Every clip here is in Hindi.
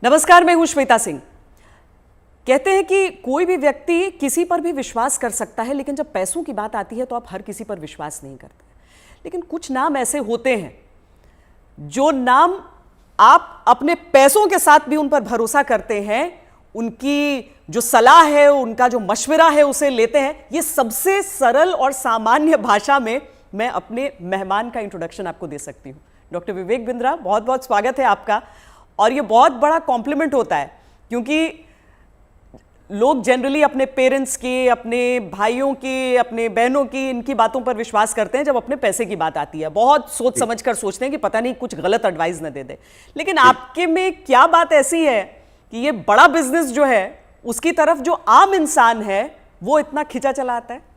नमस्कार, मैं हूं श्वेता सिंह। कहते हैं कि कोई भी व्यक्ति किसी पर भी विश्वास कर सकता है, लेकिन जब पैसों की बात आती है तो आप हर किसी पर विश्वास नहीं करते। लेकिन कुछ नाम ऐसे होते हैं जो नाम आप अपने पैसों के साथ भी उन पर भरोसा करते हैं, उनकी जो सलाह है, उनका जो मशवरा है उसे लेते हैं। ये सबसे सरल और सामान्य भाषा में मैं अपने मेहमान का इंट्रोडक्शन आपको दे सकती हूँ। डॉक्टर विवेक बिंद्रा, बहुत बहुत स्वागत है आपका। और ये बहुत बड़ा कॉम्प्लीमेंट होता है क्योंकि लोग जनरली अपने पेरेंट्स की, अपने भाइयों की, अपने बहनों की, इनकी बातों पर विश्वास करते हैं। जब अपने पैसे की बात आती है बहुत सोच समझ कर सोचते हैं कि पता नहीं कुछ गलत एडवाइस न दे दे। लेकिन आपके में क्या बात ऐसी है कि ये बड़ा बिजनेस जो है उसकी तरफ जो आम इंसान है वो इतना खिंचा चला आता है?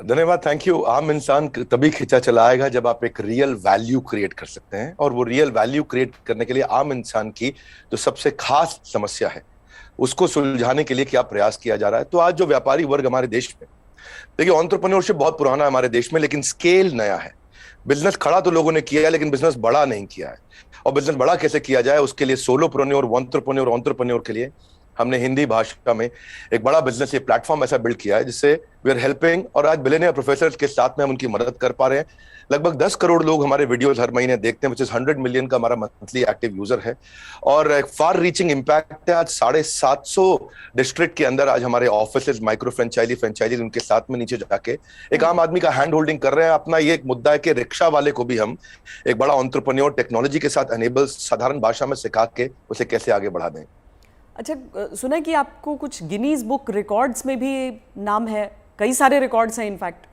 धन्यवाद, थैंक यू। आम इंसान तभी खिंचा चला आएगा जब आप एक रियल वैल्यू क्रिएट कर सकते हैं, और वो रियल वैल्यू क्रिएट करने के लिए आम इंसान की जो सबसे खास समस्या है उसको सुलझाने के लिए क्या प्रयास किया जा रहा है। तो आज जो व्यापारी वर्ग हमारे देश में, देखिए, एंटरप्रेन्योरशिप बहुत पुराना है हमारे देश में, लेकिन स्केल नया है। बिजनेस खड़ा तो लोगों ने किया है, लेकिन बिजनेस बड़ा नहीं किया है। और बिजनेस बड़ा कैसे किया जाए, उसके लिए सोलोप्रेन्योर, एंटरप्रेन्योर के लिए हमने हिंदी भाषा में एक बड़ा बिजनेस, ये प्लेटफॉर्म ऐसा बिल्ड किया है जिससे वी आर हेल्पिंग, और आज बिलियनियर प्रोफेसर्स के साथ में हम उनकी मदद कर पा रहे हैं। लगभग 10 करोड़ लोग हमारे वीडियोस हर महीने देखते हैं, विच इज 100 मिलियन का हमारा मंथली एक्टिव यूजर है, और एक फार रीचिंग इम्पैक्ट है। आज 750 डिस्ट्रिक्ट के अंदर आज हमारे ऑफिस, माइक्रो फ्रेंचाइजी उनके साथ में नीचे जाके एक आम आदमी का हैंड होल्डिंग कर रहे हैं। अपना ये एक मुद्दा है कि रिक्शा वाले को भी हम एक बड़ा एंटरप्रेन्योर टेक्नोलॉजी के साथ एनेबल, साधारण भाषा में सिखा के उसे कैसे आगे बढ़ा दें। अच्छा, सुना है कि आपको कुछ गिनीज बुक रिकॉर्ड्स में भी नाम है, कई सारे रिकॉर्ड्स हैं इनफैक्ट।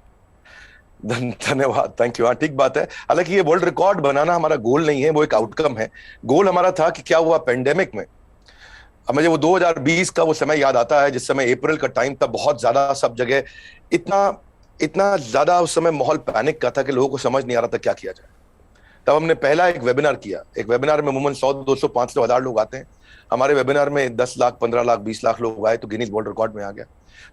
धन्यवाद, थैंक यू। हाँ, ठीक बात है। हालांकि ये वर्ल्ड रिकॉर्ड बनाना हमारा गोल नहीं है, वो एक आउटकम है। गोल हमारा था कि क्या हुआ पेंडेमिक में। अब मुझे वो 2020 का वो समय याद आता है जिस समय अप्रैल का टाइम था, बहुत ज्यादा सब जगह इतना ज्यादा उस समय माहौल पैनिक का था कि लोगों को समझ नहीं आ रहा था क्या किया जाए। तब हमने पहला एक वेबिनार किया। एक वेबिनार में अमूमन 100, 200, 500, 1000 लोग आते हैं। हमारे वेबिनार में 10 लाख, 15 लाख, 20 लाख लोग आए तो गिनीज वर्ल्ड रिकॉर्ड में आ गया।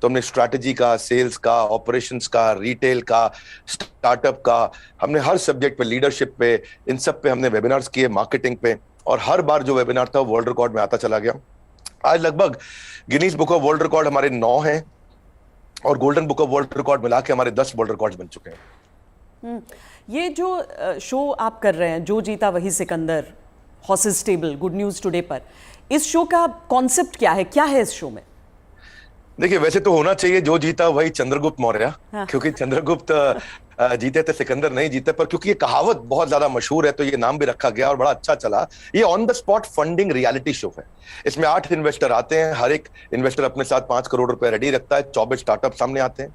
तो हमने स्ट्रैटेजी का, सेल्स का, ऑपरेशंस का, रिटेल का, स्टार्टअप का, हमने हर सब्जेक्ट पे, लीडरशिप पे, इन सब पे हमने वेबिनार्स किए, मार्केटिंग पे, और हर बार जो वेबिनार था वर्ल्ड रिकॉर्ड में आता चला गया। आज लगभग Guinness book of world record हमारे 9 हैं, और golden book of world record मिला के हमारे 10 वर्ल्ड रिकॉर्ड बन चुके हैं। ये जो शो आप कर रहे हैं, जो जीता वही Sikandar, horses table, good news today पर, इस शो का कॉन्सेप्ट क्या है, क्या है इस शो में? देखिए, वैसे तो होना चाहिए जो जीता वही चंद्रगुप्त मौर्य। हाँ। क्योंकि चंद्रगुप्त जीते थे, सिकंदर नहीं जीते, पर क्योंकि ये कहावत बहुत ज्यादा मशहूर है तो ये नाम भी रखा गया और बड़ा अच्छा चला। ये on the spot funding reality show है। इसमें 8 इन्वेस्टर आते हैं, हर एक इन्वेस्टर अपने साथ 5 करोड़ रुपए रेडी रखता है। 24 स्टार्टअप सामने आते हैं।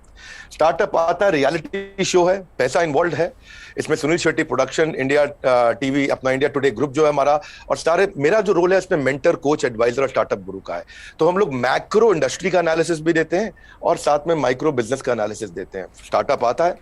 स्टार्टअप आता है, रियलिटी शो है, पैसा इन्वॉल्व है। इसमें Sunil Shetty production, India TV, अपना इंडिया टुडे ग्रुप जो है हमारा, और सारे, मेरा जो रोल है इसमें मेंटर, कोच, एडवाइजर और स्टार्टअप गुरु का है। तो हम लोग मैक्रो इंडस्ट्री का एनालिसिस भी देते हैं और साथ में माइक्रो बिजनेस का एनालिसिस देते हैं। स्टार्टअप आता है,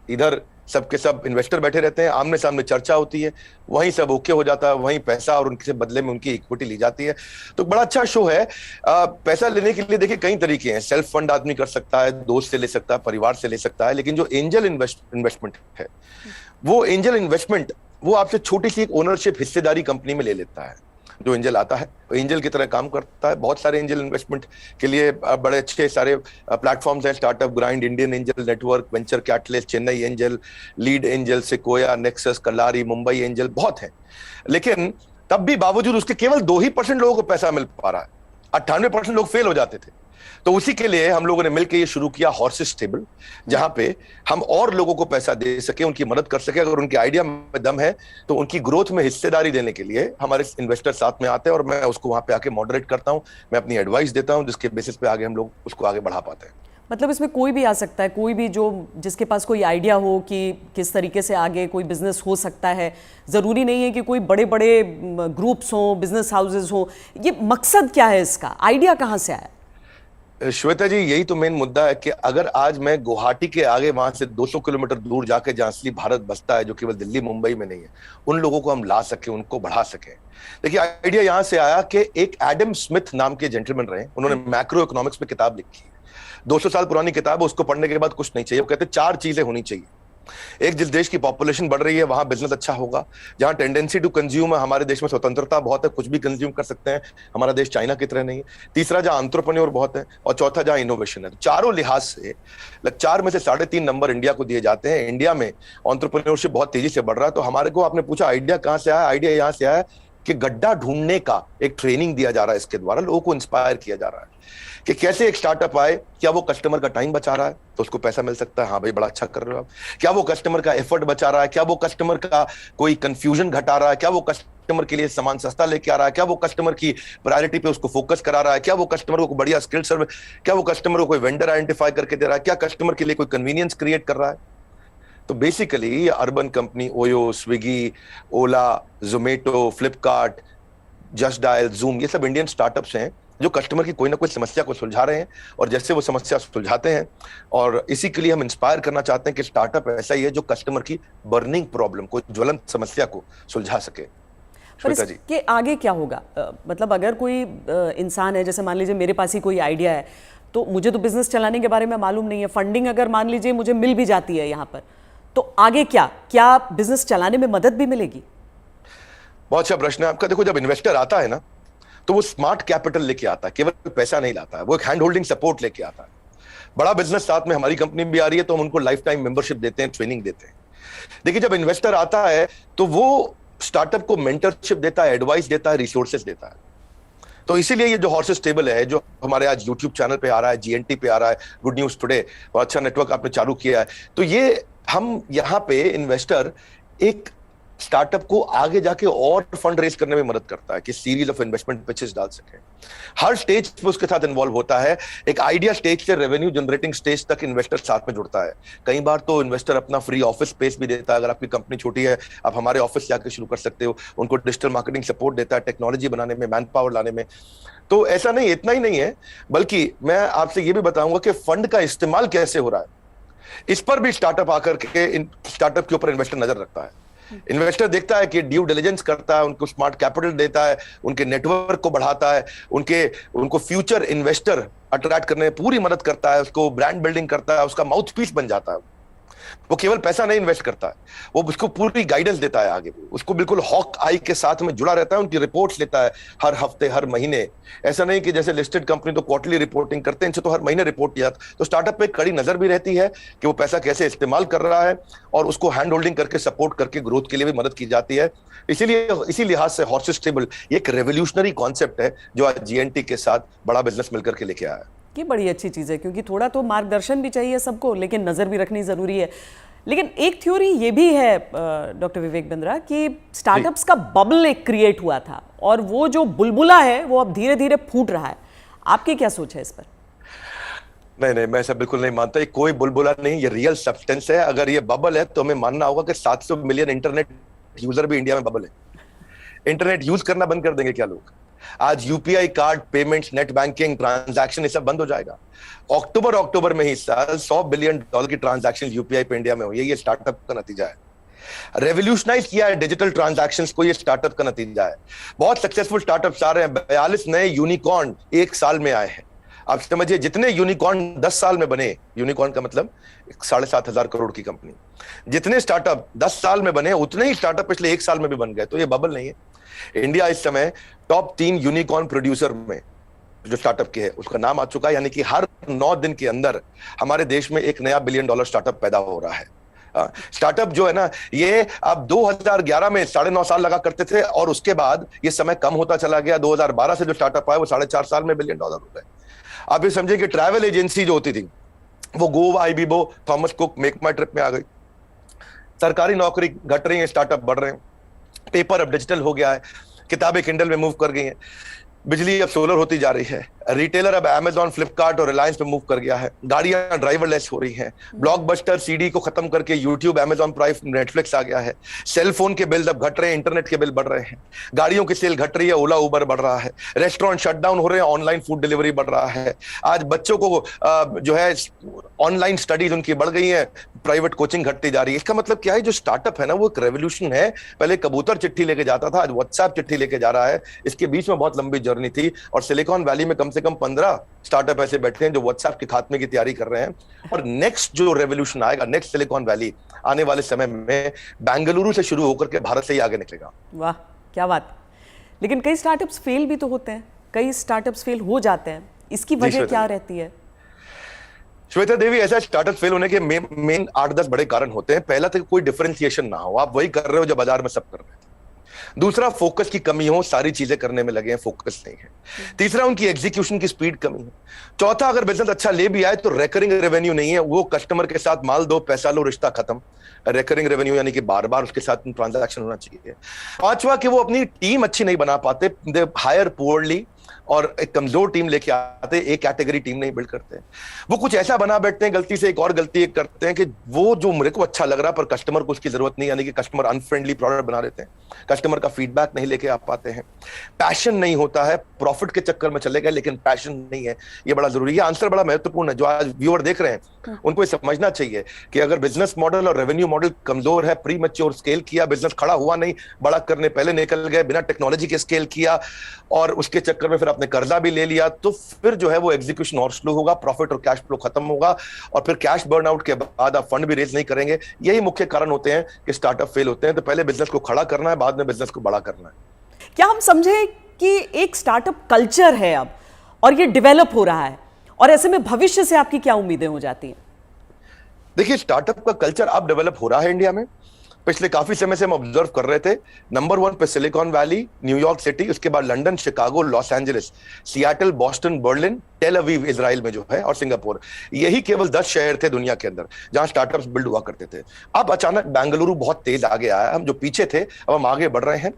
इधर सबके सब इन्वेस्टर बैठे रहते हैं, आमने सामने चर्चा होती है, वहीं सब ओके हो जाता है, वहीं पैसा और उनके बदले में उनकी इक्विटी ली जाती है। तो बड़ा अच्छा शो है। पैसा लेने के लिए देखिए कई तरीके हैं। सेल्फ फंड आदमी कर सकता है, दोस्त से ले सकता है, परिवार से ले सकता है, लेकिन जो एंजल इन्वेस्टमेंट है, वो एंजल इन्वेस्टमेंट वो आपसे छोटी सी एक ओनरशिप, हिस्सेदारी कंपनी में ले लेता है। जो एंजल आता है एंजल की तरह काम करता है। बहुत सारे एंजल इन्वेस्टमेंट के लिए बड़े अच्छे सारे प्लेटफॉर्म्स हैं, Startup Grind, Indian Angel Network, Venture Catalyst, Chennai Angel, Lead Angel, Sequoia, Nexus, Kalaari, Mumbai Angel, बहुत हैं। लेकिन तब भी बावजूद उसके केवल 2% लोगों को पैसा मिल पा रहा है। 98% लोग फेल हो जाते थे। तो उसी के लिए हम लोगों ने मिलकर ये शुरू किया हॉर्सेस टेबल, जहां पे हम और लोगों को पैसा दे सके, उनकी मदद कर सके। अगर उनके आइडिया में दम है तो उनकी ग्रोथ में हिस्सेदारी देने के लिए हमारे इन्वेस्टर साथ में आते हैं, और मैं उसको वहां पे आके मॉडरेट करता हूं, मैं अपनी एडवाइस देता हूं, जिसके बेसिस पे आगे हम लोग उसको आगे बढ़ा पाते हैं। मतलब इसमें कोई भी आ सकता है, कोई भी जो जिसके पास कोई आइडिया हो कि किस तरीके से आगे कोई बिजनेस हो सकता है। ज़रूरी नहीं है कि कोई बड़े बड़े ग्रुप्स हों, बिजनेस हाउसेज हों। ये मकसद क्या है इसका, आइडिया कहाँ से आया? श्वेता जी, यही तो मेन मुद्दा है कि अगर आज मैं गुवाहाटी के आगे वहां से 200 किलोमीटर दूर जाके, जहां असली भारत बसता है, जो केवल दिल्ली मुंबई में नहीं है, उन लोगों को हम ला सके, उनको बढ़ा सके। देखिए, आइडिया यहां से आया कि एक एडम स्मिथ नाम के जेंटलमैन रहे, उन्होंने मैक्रो इकोनॉमिक्स में किताब लिखी है। 200 साल पुरानी किताब है, उसको पढ़ने के बाद कुछ नहीं चाहिए। वो कहते 4 चीजें होनी चाहिए एक जिस देश की पॉपुलेशन बढ़ रही है वहां बिजनेस अच्छा होगा, जहां टेंडेंसी टू कंज्यूम है, हमारे देश में स्वतंत्रता बहुत है, कुछ भी कंज्यूम कर सकते हैं, हमारा देश चाइना की तरह नहीं है। तीसरा, जहां एंटरप्रेन्योर बहुत है, और चौथा जहां इनोवेशन है। चारों लिहाज से 4 में से 3.5 नंबर इंडिया को दिए जाते हैं। इंडिया में एंटरप्रेन्योरशिप बहुत तेजी से बढ़ रहा है। तो हमारे को, आपने पूछा आइडिया कहां से आया, आइडिया यहां से आया कि गड्ढा ढूंढने का एक ट्रेनिंग दिया जा रहा है, इसके द्वारा लोगों को इंस्पायर किया जा रहा है कि कैसे एक स्टार्टअप आए, क्या वो कस्टमर का टाइम बचा रहा है तो उसको पैसा मिल सकता है, हाँ भाई बड़ा अच्छा कर रहे हो आप, क्या वो कस्टमर का एफर्ट बचा रहा है, क्या वो कस्टमर का कोई कंफ्यूजन घटा रहा है, क्या वो कस्टमर के लिए सामान सस्ता लेके आ रहा है, क्या वो कस्टमर की प्रायोरिटी पे उसको फोकस करा रहा है, क्या वो कस्टमर को बढ़िया स्किल सर्विस, क्या वो कस्टमर को कोई वेंडर आइडेंटिफाई करके दे रहा है, क्या कस्टमर के लिए कोई कन्वीनियंस क्रिएट कर रहा है। तो basically Urban Company, Oyo, Swiggy, Ola, Zomato, Flipkart, Just Dial, Zoom, ये सब इंडियन स्टार्टअप्स हैं जो कस्टमर की कोई ना कोई समस्या को सुलझा रहे हैं, और जैसे वो समस्या सुलझाते हैं, और इसी के लिए हम इंस्पायर करना चाहते हैं कि स्टार्टअप ऐसा ही है जो कस्टमर की बर्निंग प्रॉब्लम को, ज्वलंत समस्या को सुलझा सके। पर इसके आगे क्या होगा? मतलब अगर कोई इंसान है, जैसे मान लीजिए मेरे पास ही कोई आइडिया है, तो मुझे तो बिजनेस चलाने के बारे में मालूम नहीं है, फंडिंग अगर मान लीजिए मुझे मिल भी जाती है यहाँ पर, तो आगे क्या बिजनेस चलाने में मदद भी मिलेगी? बहुत अच्छा प्रश्न है आपका। देखो, जब इन्वेस्टर आता है ना, तो वो स्मार्ट कैपिटल लेके आता है, केवल पैसा नहीं लाता है, वो एक हैंड होल्डिंग सपोर्ट लेके आता है। बड़ा बिजनेस साथ में हमारी कंपनी भी आ रही है, तो हम उनको लाइफ टाइम मेंबरशिप देते हैं, ट्रेनिंग देते हैं। देखिए, जब इन्वेस्टर आता है तो वो स्टार्टअप को मेंटरशिप देता है, एडवाइस देता है, रिसोर्सेज देता है। तो इसीलिए ये जो हॉर्सेस टेबल है, जो हमारे आज यूट्यूब चैनल पे आ रहा है, जीएनटी पे आ रहा है, गुड न्यूज टुडे, बहुत अच्छा नेटवर्क आपने चालू किया है, तो ये हम यहाँ पे इन्वेस्टर एक स्टार्टअप को आगे जाके और फंड रेज करने में मदद करता है कि सीरीज ऑफ इन्वेस्टमेंट पिचेस डाल सके। हर स्टेज पे उसके साथ इन्वॉल्व होता है। एक आइडिया स्टेज से रेवेन्यू जनरेटिंग स्टेज तक इन्वेस्टर साथ में जुड़ता है। कई बार तो इन्वेस्टर अपना फ्री ऑफिस स्पेस भी देता है। अगर आपकी कंपनी छोटी है, आप हमारे ऑफिस जाकर शुरू कर सकते हो। उनको डिजिटल मार्केटिंग सपोर्ट देता है, टेक्नोलॉजी बनाने में, मैन पावर लाने में। तो ऐसा नहीं, इतना ही नहीं है, बल्कि मैं आपसे ये भी बताऊंगा कि फंड का इस्तेमाल कैसे हो रहा है, इस पर भी स्टार्टअप आकर के स्टार्टअप के ऊपर इन्वेस्टर नजर रखता है। इन्वेस्टर देखता है कि ड्यू डिलिजेंस करता है, उनको स्मार्ट कैपिटल देता है, उनके नेटवर्क को बढ़ाता है, उनको फ्यूचर इन्वेस्टर अट्रैक्ट करने में पूरी मदद करता है, उसको ब्रांड बिल्डिंग करता है, उसका माउथ पीस बन जाता है। वो केवल पैसा नहीं इन्वेस्ट करता है, वो उसको पूरी गाइडेंस देता है आगे, उसको बिल्कुल हॉक आई के साथ में जुड़ा रहता है, उनकी रिपोर्ट्स लेता है हर हफ्ते, हर महीने। ऐसा नहीं कि जैसे लिस्टेड कंपनी तो क्वार्टरली रिपोर्टिंग करते हैं, इनसे तो हर महीने रिपोर्ट किया। तो स्टार्टअप पे कड़ी नजर भी रहती है कि वो पैसा कैसे इस्तेमाल कर रहा है, और उसको हैंड होल्डिंग करके सपोर्ट करके ग्रोथ के लिए भी मदद की जाती है। इसीलिए इसी लिहाज से हॉर्सेस टेबल एक रेवोल्यूशनरी कॉन्सेप्ट है जो आज जीएनटी के साथ बड़ा बिजनेस मिलकर के लेके आया है। ये बड़ी अच्छी चीज़ है, क्योंकि थोड़ा तो मार्गदर्शन भी चाहिए सबको, लेकिन नज़र भी रखनी ज़रूरी है। लेकिन एक थ्योरी ये भी है डॉक्टर विवेक बिंद्रा कि स्टार्टअप्स का बबल एक क्रिएट हुआ था, और वो जो बुलबुला है वो अब धीरे धीरे फूट रहा है। आपकी क्या सोच है इस पर? नहीं, मैं ऐसा बिल्कुल नहीं मानता। ये कोई बुलबुला नहीं, ये रियल सब्सटेंस है। अगर ये बबल है तो हमें मानना होगा कि 700 मिलियन इंटरनेट यूजर भी इंडिया में बबल है। इंटरनेट यूज करना बंद कर देंगे क्या लोग? आज UPI card payments, net banking, transaction, ये सब बंद हो जाएगा। अक्टूबर में ही साल $100 बिलियन की ट्रांजैक्शन यूपीआई पे इंडिया में हुई है। ये स्टार्टअप का नतीजा है। रेवोल्यूशनाइज किया है डिजिटल ट्रांजैक्शंस को, ये स्टार्टअप का नतीजा है। बहुत सक्सेसफुल स्टार्टअप्स आ रहे हैं। 42 नए यूनिकॉर्न 1 साल में आए हैं। आप समझिए, जितने यूनिकॉर्न 10 साल में बने, यूनिकॉर्न का मतलब 7,500 करोड़ की कंपनी, जितने स्टार्टअप 10 साल में बने, उतने ही स्टार्टअप पिछले 1 साल में भी बन गए। तो ये बबल नहीं है। इंडिया इस समय टॉप 3 यूनिकॉर्न प्रोड्यूसर में जो स्टार्टअप के है उसका नाम आ चुका है। यानी कि हर 9 दिन के अंदर हमारे देश में एक नया $1 बिलियन स्टार्टअप पैदा हो रहा है। स्टार्टअप जो है ना, ये आप 2011 में 9.5 साल लगा करते थे, और उसके बाद ये समय कम होता चला गया। 2012 से जो स्टार्टअप आया वो 4.5 साल में $1 बिलियन हो गए। आप ये समझिए कि ट्रैवल एजेंसी जो होती थी वो Goibibo, Thomas Cook, Make My Trip में आ गई। सरकारी नौकरी घट रही है, स्टार्टअप बढ़ रहे हैं। पेपर अब डिजिटल हो गया है, किताबें किंडल में मूव कर गई हैं, बिजली अब सोलर होती जा रही है, रिटेलर अब अमेजॉन, फ्लिपकार्ट और रिलायंस पे मूव कर गया है, गाड़ियां ड्राइवरलेस हो रही हैं, ब्लॉकबस्टर सीडी को खत्म करके यूट्यूब, अमेजॉन प्राइम, नेटफ्लिक्स आ गया है, सेल फोन के बिल अब घट रहे हैं, इंटरनेट के बिल बढ़ रहे हैं, गाड़ियों की सेल घट रही है, ओला उबर बढ़ रहा है, रेस्टोरेंट शटडाउन हो रहे हैं, ऑनलाइन फूड डिलीवरी बढ़ रहा है। आज बच्चों को जो है ऑनलाइन स्टडीज उनकी बढ़ गई है, प्राइवेट कोचिंग घटती जा रही है। इसका मतलब क्या है, जो स्टार्टअप है ना वो एक रेवोल्यूशन है। पहले कबूतर चिट्ठी लेके जाता था, आज व्हाट्सएप चिट्ठी लेके जा रहा है। इसके बीच में बहुत लंबी जर्नी थी, और सिलिकॉन वैली में कम से कम 15 स्टार्टअप ऐसे बैठे हैं जो व्हाट्सएप के खात्मे की तैयारी कर रहे हैं। और नेक्स्ट जो रेवोल्यूशन आएगा, नेक्स्ट सिलिकॉन वैली आने वाले समय में बेंगलुरु से शुरू होकर के भारत से ही आगे निकलेगा। वाह, क्या बात। लेकिन कई स्टार्टअप्स फेल भी तो होते हैं, कई स्टार्टअप्स फेल हो जाते हैं, इसकी वजह क्या रहती है? श्वेता देवी, ऐसा स्टार्टअप फेल होने के मेन 8-10 बड़े कारण होते हैं। पहला तो कोई डिफरेंशिएशन ना हो, आप वही कर रहे हो जो बाजार में सब कर रहे हैं। दूसरा, फोकस की कमी हो, सारी चीजें करने में लगे हैं, फोकस नहीं है। तीसरा, उनकी एग्जीक्यूशन की स्पीड कमी है। चौथा, अगर बिजनेस अच्छा ले भी आए तो रेकरिंग रेवेन्यू नहीं है, वो कस्टमर के साथ माल दो पैसा लो रिश्ता खत्म। रेकरिंग रेवेन्यू यानी कि बार बार उसके साथ ट्रांजैक्शन होना चाहिए। पांचवा, कि वो अपनी टीम अच्छी नहीं बना पाते, दे हायर पुअरली, और एक कमजोर टीम लेके आते, एक कैटेगरी टीम नहीं बिल्ड करते। वो कुछ ऐसा बना बैठते हैं, गलती से एक और गलती एक करते हैं कि वो जो मेरे को अच्छा लग रहा पर कस्टमर को उसकी जरूरत नहीं, यानी कि कस्टमर अनफ्रेंडली प्रोडक्ट बना देते हैं, कस्टमर का फीडबैक नहीं लेके आ पाते हैं। पैशन नहीं होता है, प्रॉफिट के चक्कर में चले गए लेकिन पैशन नहीं है, ये बड़ा जरूरी है। आंसर बड़ा महत्वपूर्ण है। जो आज व्यूअर देख रहे हैं उनको ये समझना चाहिए कि अगर बिजनेस मॉडल और रेवेन्यू मॉडल कमजोर है, प्री मैच्योर स्केल किया, बिजनेस खड़ा हुआ नहीं, बड़ा करने पहले निकल गए, बिना टेक्नोलॉजी के स्केल किया और उसके चक्कर में फिर आपने कर्जा भी ले लिया, तो फिर जो है वो एग्जीक्यूशन और स्लो होगा, प्रॉफिट और कैश फ्लो खत्म होगा, और फिर कैश बर्नआउट के बाद आप फंड भी रेज नहीं करेंगे। यही मुख्य कारण होते हैं कि स्टार्टअप फेल होते हैं। तो पहले बिजनेस को खड़ा करना है, बाद में बिजनेस को बड़ा करना है। क्या हम समझे कि एक स्टार्टअप कल्चर है अब, और ये डेवलप हो रहा है, और ऐसे में भविष्य से आपकी क्या उम्मीदें हो जाती हैं? देखिए, स्टार्टअप का कल्चर अब डेवलप हो रहा है इंडिया में। पिछले काफी समय से हम ऑब्जर्व कर रहे थे, नंबर 1 पे सिलिकॉन वैली, न्यूयॉर्क सिटी, उसके बाद London, Chicago, Los Angeles, Seattle, Boston, Berlin, Tel Aviv Israel में जो है, और सिंगापुर। यही केवल 10 शहर थे दुनिया के अंदर जहां स्टार्टअप्स बिल्ड हुआ करते थे। अब अचानक बेंगलुरु बहुत तेज आगे आया। हम जो पीछे थे अब हम आगे बढ़ रहे हैं।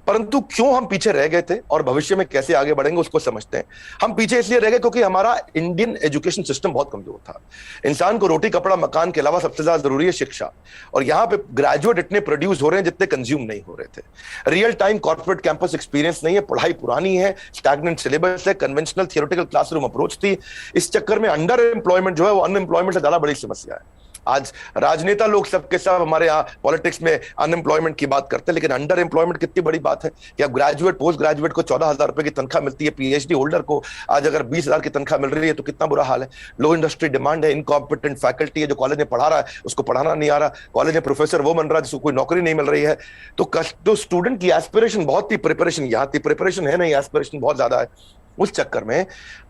परंतु क्यों हम पीछे रह गए थे और भविष्य में कैसे आगे बढ़ेंगे उसको समझते हैं। हम पीछे इसलिए रह गए क्योंकि हमारा इंडियन एजुकेशन सिस्टम बहुत कमजोर था। इंसान को रोटी कपड़ा मकान के अलावा सबसे ज्यादा जरूरी है शिक्षा, और यहाँ पे ग्रेजुएट इतने प्रोड्यूस हो रहे हैं जितने कंज्यूम नहीं हो रहे थे। Real time corporate campus experience नहीं है, पढ़ाई पुरानी है, स्टैग्नेंट सिलेबस है, कन्वेंशनल थियोरेटिकल क्लासरूम अप्रोच थी। इस चक्कर में अंडर एम्प्लॉयमेंट जो है वो अनएम्प्लॉयमेंट से ज्यादा बड़ी समस्या है। आज राजनेता लोग सबके सब हमारे यहाँ पॉलिटिक्स में अनएम्प्लॉयमेंट की बात करते हैं, लेकिन अंडर एम्प्लॉयमेंट कितनी बड़ी बात है कि अब ग्रेजुएट पोस्ट ग्रेजुएट को 14,000 रुपए की तनख्वाह मिलती है, पीएचडी होल्डर को आज अगर 20,000 की तनख्वाह मिल रही है तो कितना बुरा हाल है। लो इंडस्ट्री डिमांड है, इनकॉम्पिटेंट फैकल्टी है, जो कॉलेज में पढ़ा रहा है उसको पढ़ाना नहीं आ रहा, कॉलेज में प्रोफेसर वो बन रहा है जिसको कोई नौकरी नहीं मिल रही है। तो स्टूडेंट की एस्पिरेशन बहुत थी, प्रिपरेशन यहाँ थी, प्रिपरेशन है नहीं, एस्पिरेशन बहुत ज्यादा है। उस चक्कर में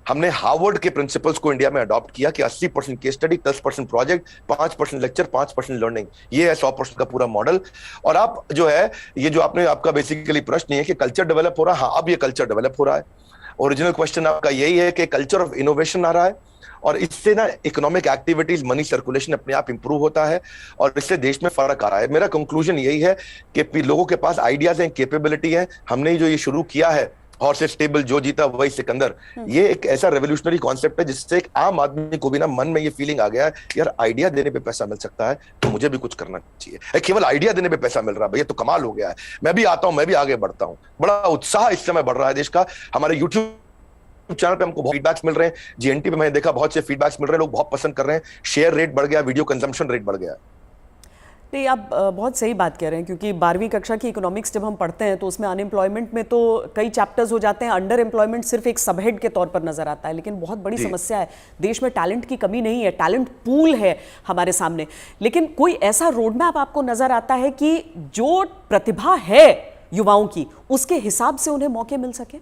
हमने हार्वर्ड के प्रिंसिपल्स को इंडिया में अडॉप्ट किया कि 80% case study, 10% project, 5% lecture, 5% learning, ये है 100% का पूरा मॉडल। और आप जो है ये जो आपका बेसिकली प्रश्न है कि कल्चर डेवलप हो रहा है, हाँ अब ये कल्चर डेवलप हो रहा है। ओरिजिनल क्वेश्चन आपका यही है कि कल्चर ऑफ इनोवेशन आ रहा है, और इससे ना इकोनॉमिक एक्टिविटीज, मनी सर्कुलेशन अपने आप इंप्रूव होता है, और इससे देश में फर्क आ रहा है। मेरा कंक्लूजन यही है कि लोगों के पास आइडियाज हैं, कैपेबिलिटी है। हमने जो ये शुरू किया है हॉर्सेस टेबल, जो जीता वही सिकंदर, ये एक ऐसा रेवोल्यूशनरी कॉन्सेप्ट है जिससे एक आम आदमी को भी ना मन में ये फीलिंग आ गया है यार आइडिया देने पे पैसा मिल सकता है तो मुझे भी कुछ करना चाहिए। केवल आइडिया देने पे पैसा मिल रहा है, भैया तो कमाल हो गया है, मैं भी आता हूं, मैं भी आगे बढ़ता हूं। बड़ा उत्साह इस समय बढ़ रहा है देश का। हमारे यूट्यूब चैनल पे हमको बहुत फीडबैक्स मिल रहे हैं, जीएनटी पे मैंने देखा बहुत से फीडबैक्स मिल रहे हैं, लोग बहुत पसंद कर रहे हैं, शेयर रेट बढ़ गया, वीडियो कंजम्पशन रेट बढ़ गया। नहीं, आप बहुत सही बात कह रहे हैं, क्योंकि 12वीं कक्षा की इकोनॉमिक्स जब हम पढ़ते हैं तो उसमें अनएम्प्लॉयमेंट में तो कई चैप्टर्स हो जाते हैं, अंडर एम्प्लॉयमेंट सिर्फ एक सबहेड के तौर पर नजर आता है। लेकिन बहुत बड़ी समस्या है, देश में टैलेंट की कमी नहीं है, टैलेंट पूल है हमारे सामने। लेकिन कोई ऐसा रोड मैप आपको नजर आता है कि जो प्रतिभा है युवाओं की उसके हिसाब से उन्हें मौके मिल सके?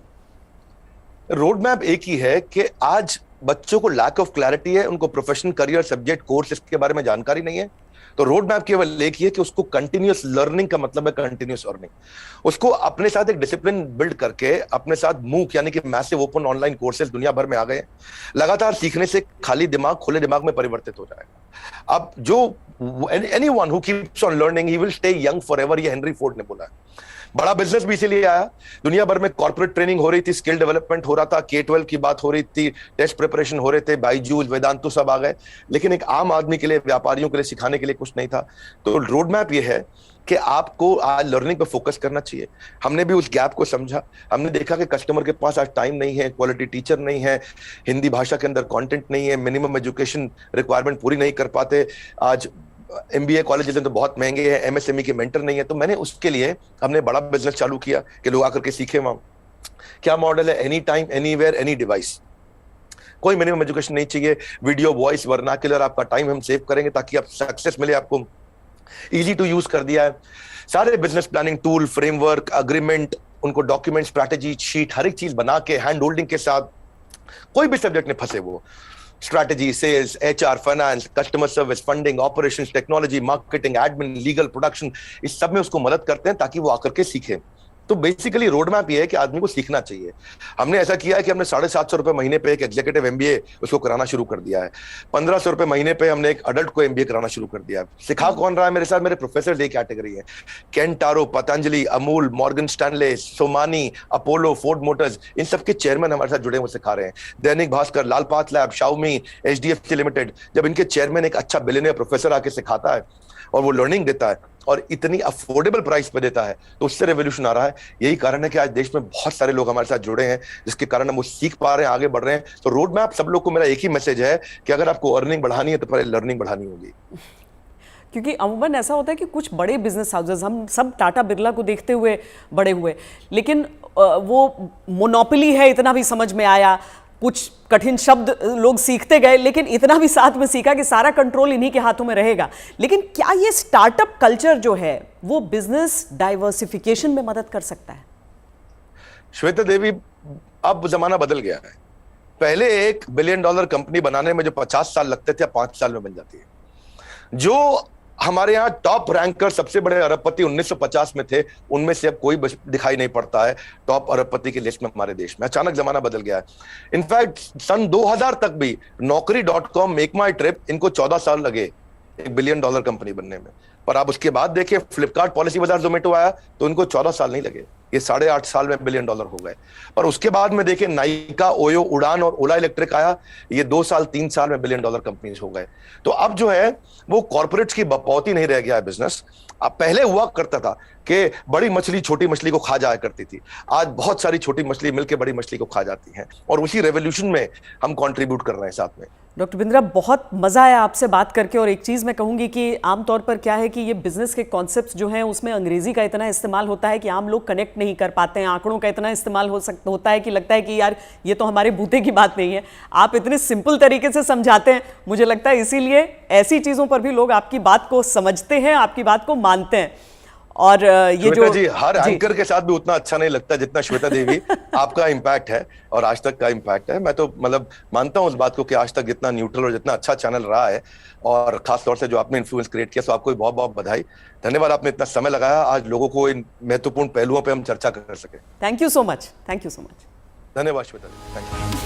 रोड मैप एक ही है कि आज बच्चों को लैक ऑफ क्लैरिटी है, उनको प्रोफेशनल करियर सब्जेक्ट कोर्स इसके बारे में जानकारी नहीं है। तो रोड मैप केवल एक ही है कि उसको कंटिन्यूअस लर्निंग का मतलब है कंटिन्यूअस अर्निंग। उसको अपने साथ एक डिसिप्लिन बिल्ड करके अपने साथ मूक यानी कि मैसिव ओपन ऑनलाइन कोर्सेज दुनिया भर में आ गए, लगातार सीखने से खाली दिमाग खुले दिमाग में परिवर्तित हो जाएगा। अब जो anyone who keeps on learning he will stay young forever, ये हेनरी फोर्ड ने बोला है। बड़ा बिजनेस भी इसीलिए आया, दुनिया भर में कॉर्पोरेट ट्रेनिंग हो रही थी, स्किल डेवलपमेंट हो रहा था, K-12 की बात हो रही थी, टेस्ट प्रिपरेशन हो रहे थे, बायजूस, वेदांतु सब आ गए, लेकिन एक आम आदमी के लिए, व्यापारियों के लिए सिखाने के लिए कुछ नहीं था। तो रोड मैप ये है कि आपको आज लर्निंग पे फोकस करना चाहिए। हमने भी उस गैप को समझा, हमने देखा कि कस्टमर के पास आज टाइम नहीं है, क्वालिटी टीचर नहीं है, हिंदी भाषा के अंदर कंटेंट नहीं है, मिनिमम एजुकेशन रिक्वायरमेंट पूरी नहीं कर पाते, आज MBA कॉलेजेस तो बहुत महंगे हैं, MSME के मेंटर नहीं है। तो मैंने उसके लिए हमने बड़ा बिजनेस चालू किया कि लोग आकर के सीखे वहां। क्या मॉडल है? Any time, anywhere, any device. कोई मिनिमम एजुकेशन नहीं चाहिए। वीडियो, वॉइस, वर्नाक्युलर, आपका टाइम हम सेव करेंगे ताकि आप सक्सेस मिले आपको। इजी टू यूज कर दिया है। सारे business planning tool, framework, agreement, उनको डॉक्यूमेंट, स्ट्रैटेजी शीट, हर एक चीज बना के हैंड होल्डिंग के साथ, कोई भी सब्जेक्ट में फंसे वो, strategy, sales, HR, finance, customer service, funding, operations, technology, marketing, admin, legal, production, इस सब में उसको मदद करते हैं ताकि वो आकर के सीखे। तो बेसिकली रोड मैप ये है कि आदमी को सीखना चाहिए। हमने ऐसा किया है कि हमने 750 रुपए महीने पे एक एग्जीक्यूटिव एमबीए उसको कराना शुरू कर दिया है। 1500 रुपए महीने पे हमने एक अडल्ट को एमबीए कराना शुरू कर दिया है। सिखा कौन रहा है मेरे साथ? मेरे प्रोफेसर एक कैटेगरी है। केंटारो, Patanjali, Amul, Morgan Stanley, Somany, Apollo, Ford Motors, इन सबके चेयरमैन हमारे साथ जुड़े हुए सिखा रहे हैं। Dainik Bhaskar, Lal Path Lab, Xiaomi, HDFC Limited, जब इनके चेयरमैन एक अच्छा बिलियनियर प्रोफेसर आके सिखाता है और वो लर्निंग देता है और इतनी अफोर्डेबल प्राइस पे देता है, तो उससे रेवोल्यूशन आ रहा है। यही कारण है कि आज देश में बहुत सारे लोग हमारे साथ जुड़े हैं, जिसके कारण हम वो सीख पा रहे हैं, आगे बढ़ रहे हैं। तो रोड मैप सब लोग को मेरा एक ही मैसेज है कि अगर आपको अर्निंग बढ़ानी है तो पहले लर्निंग बढ़ानी होगी। क्योंकि अमूमन ऐसा होता है कि कुछ बड़े बिजनेस हाउसेस, हम सब टाटा बिरला को देखते हुए बड़े हुए, लेकिन वो मोनोपोली है इतना भी समझ में आया। कुछ कठिन शब्द लोग सीखते गए, लेकिन इतना भी साथ में सीखा कि सारा कंट्रोल इन्हीं के हाथों में रहेगा। लेकिन क्या ये स्टार्टअप कल्चर जो है वो बिजनेस डाइवर्सिफिकेशन में मदद कर सकता है? श्वेता देवी, अब जमाना बदल गया है। पहले $1 बिलियन कंपनी बनाने में जो 50 साल लगते थे, 5 साल में बन जाती है। जो हमारे यहाँ टॉप रैंकर सबसे बड़े अरबपति 1950 में थे, उनमें से अब कोई दिखाई नहीं पड़ता है टॉप अरबपति की लिस्ट में हमारे देश में। अचानक जमाना बदल गया है। इनफैक्ट सन 2000 तक भी नौकरी.com, मेक माई ट्रिप, इनको 14 साल लगे $1 बिलियन कंपनी बनने में। पर आप उसके बाद देखिए, फ्लिपकार्ट, पॉलिसी बाजार, जोमेटो आया तो इनको 14 साल नहीं लगे, ये 8.5 साल में $1 बिलियन हो गए। पर उसके बाद में देखिए, नाइका, ओयो, उड़ान और ओला इलेक्ट्रिक आया, ये 2 साल 3 साल में $1 बिलियन कंपनीज हो गए। तो अब जो है वो कॉर्पोरेट्स की बपौती नहीं रह गया है बिजनेस। अब पहले हुआ करता था कि बड़ी मछली छोटी मछली को खा जाया करती थी, आज बहुत सारी छोटी मछली मिलकर बड़ी मछली को खा जाती हैं, और उसी रेवोल्यूशन में हम कंट्रीब्यूट कर रहे हैं साथ में। डॉक्टर बिंद्रा, बहुत मज़ा आया आपसे बात करके। और एक चीज़ मैं कहूँगी कि आमतौर पर क्या है कि ये बिजनेस के कॉन्सेप्ट्स जो हैं उसमें अंग्रेजी का इतना इस्तेमाल होता है कि आम लोग कनेक्ट नहीं कर पाते हैं। आंकड़ों का इतना इस्तेमाल होता है कि लगता है कि यार ये तो हमारे बूते की बात नहीं है। आप इतने सिंपल तरीके से समझाते हैं, मुझे लगता है इसीलिए ऐसी चीज़ों पर भी लोग आपकी बात को समझते हैं, आपकी बात को मानते हैं। और ये जो जी, हर एंकर के साथ भी उतना अच्छा नहीं लगता जितना श्वेता देवी आपका इम्पैक्ट है और आज तक का इम्पैक्ट है। मैं तो मतलब मानता हूं उस बात को कि आज तक जितना न्यूट्रल और जितना अच्छा चैनल रहा है, और खास तौर से जो आपने इन्फ्लुएंस क्रिएट किया, तो आपको बहुत बहुत बधाई। धन्यवाद, आपने इतना समय लगाया आज लोगों को इन महत्वपूर्ण पहलुओं पर हम चर्चा कर सके। Thank you so much. Thank you so much. धन्यवाद श्वेता देवी, थैंक यू।